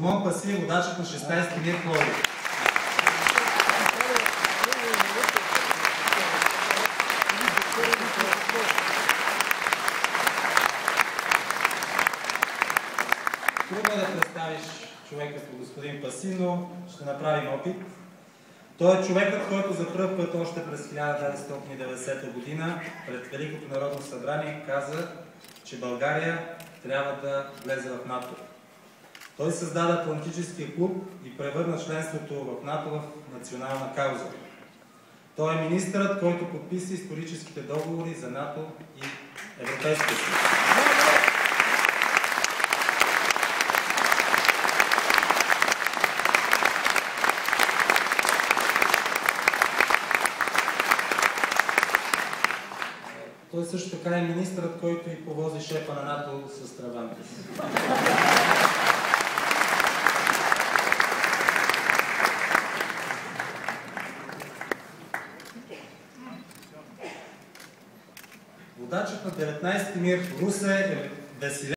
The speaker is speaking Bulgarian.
Соломон Паси, водачът на 16-ти мир в Пловдив. Трудно е да представиш човека като господин Паси, но ще направим опит. Той е човекът, който за пръв път още през 1990 година пред Великото народно събрание каза, че България трябва да влезе в НАТО. Той създаде Атлантическия клуб и превърна членството в НАТО в национална кауза. Той е министърът, който подписа историческите договори за НАТО и Европейския съюз. Той също така е министърът, който и повози шефа на НАТО с трабанта си. Водачът на 19-ти мир в Русе е Веселин